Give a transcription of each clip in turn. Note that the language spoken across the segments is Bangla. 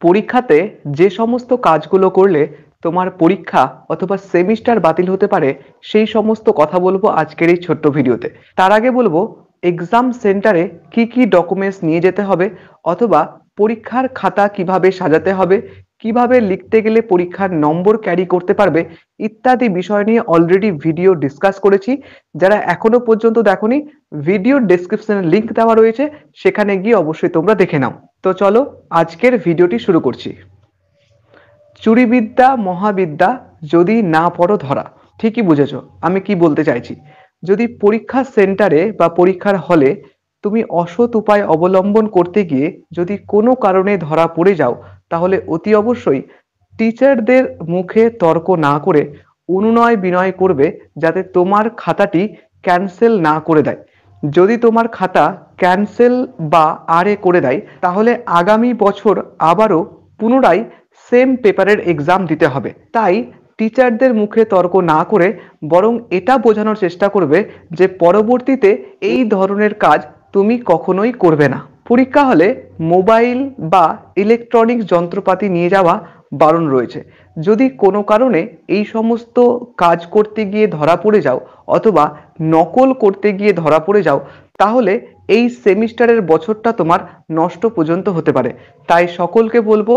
পরীক্ষাতে যে সমস্ত কাজগুলো করলে তোমার পরীক্ষা অথবা সেমিস্টার বাতিল হতে পারে সেই সমস্ত কথা বলবো আজকের এই ছোট্ট ভিডিওতে। তার আগে বলবো এক্সাম সেন্টারে কি কি ডকুমেন্টস নিয়ে যেতে হবে, অথবা পরীক্ষার খাতা কিভাবে সাজাতে হবে, কিভাবে লিখতে গেলে পরীক্ষার নম্বর ক্যারি করতে পারবে ইত্যাদি বিষয় নিয়ে অলরেডি ভিডিও ডিসকাস করেছি। যারা এখনো পর্যন্ত দেখোনি, ভিডিও ডেসক্রিপশনে লিংক দেওয়া রয়েছে, সেখানে গিয়ে অবশ্যই তোমরা দেখে নাও। তো চলো আজকের ভিডিওটি শুরু করছি। চুরিবিদ্যা মহাবিদ্যা, যদি না পড়ো ধরা। ঠিকই বুঝেছো আমি কি বলতে চাইছি। যদি পরীক্ষা সেন্টারে বা পরীক্ষার হলে তুমি অসৎ উপায় অবলম্বন করতে গিয়ে যদি কোনো কারণে ধরা পড়ে যাও, তাহলে অতি অবশ্যই টিচারদের মুখে তর্ক না করে অনুনয় বিনয় করবে যাতে তোমার খাতাটি ক্যান্সেল না করে দেয়। যদি তোমার খাতা ক্যান্সেল বা আরে করে দেয়, তাহলে আগামী বছর আবারও পুনরায় সেম পেপারের এক্সাম দিতে হবে। তাই টিচারদের মুখে তর্ক না করে বরং এটা বোঝানোর চেষ্টা করবে যে পরবর্তীতে এই ধরনের কাজ তুমি কখনোই করবে না। পরীক্ষা হলে মোবাইল বা ইলেকট্রনিক যন্ত্রপাতি নিয়ে যাওয়া বারণ রয়েছে। যদি কোনো কারণে এই সমস্ত কাজ করতে গিয়ে ধরা পড়ে যাও অথবা নকল করতে গিয়ে ধরা পড়ে যাও, তাহলে এই সেমিস্টারের বছরটা তোমার নষ্ট পর্যন্ত হতে পারে। তাই সকলকে বলবো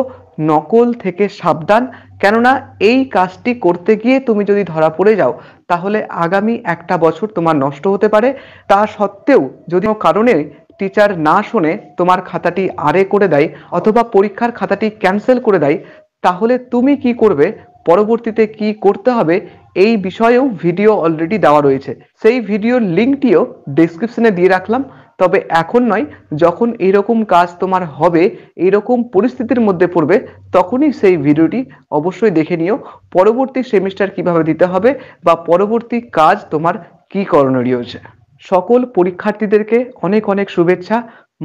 নকল থেকে সাবধান, কেননা এই কাজটি করতে গিয়ে তুমি যদি ধরা পড়ে যাও তাহলে আগামী একটা বছর তোমার নষ্ট হতে পারে। তা সত্ত্বেও যদি কোনো কারণে টিচার না শুনে তোমার খাতাটি আরে করে দেয় অথবা পরীক্ষার খাতাটি ক্যান্সেল করে দেয়, তাহলে তুমি কি করবে, পরবর্তীতে কি করতে হবে এই বিষয়েও ভিডিও অলরেডি দেওয়া রয়েছে। সেই ভিডিওর লিঙ্কটিও ডেসক্রিপশনে দিয়ে রাখলাম। তবে এখন নয়, যখন এইরকম কাজ তোমার হবে, এইরকম পরিস্থিতির মধ্যে পড়বে, তখনই সেই ভিডিওটি অবশ্যই দেখে নিও। পরবর্তী সেমিস্টার কিভাবে দিতে হবে বা পরবর্তী কাজ তোমার কি করণীয় রয়েছে। সকল পরীক্ষার্থীদেরকে অনেক অনেক শুভেচ্ছা।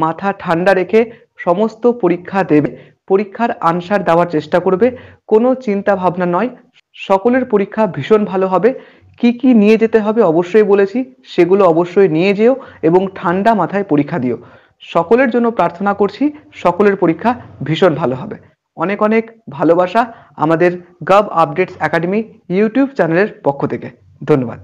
মাথা ঠান্ডা রেখে সমস্ত পরীক্ষা দেবে, পরীক্ষার আনসার দেওয়ার চেষ্টা করবে, কোনো চিন্তা ভাবনা নয়। সকলের পরীক্ষা ভীষণ ভালো হবে। কি কি নিয়ে যেতে হবে অবশ্যই বলেছি, সেগুলো অবশ্যই নিয়ে যেও এবং ঠান্ডা মাথায় পরীক্ষা দিও। সকলের জন্য প্রার্থনা করছি সকলের পরীক্ষা ভীষণ ভালো হবে। অনেক অনেক ভালোবাসা আমাদের গভ আপডেটস একাডেমি ইউটিউব চ্যানেলের পক্ষ থেকে। ধন্যবাদ।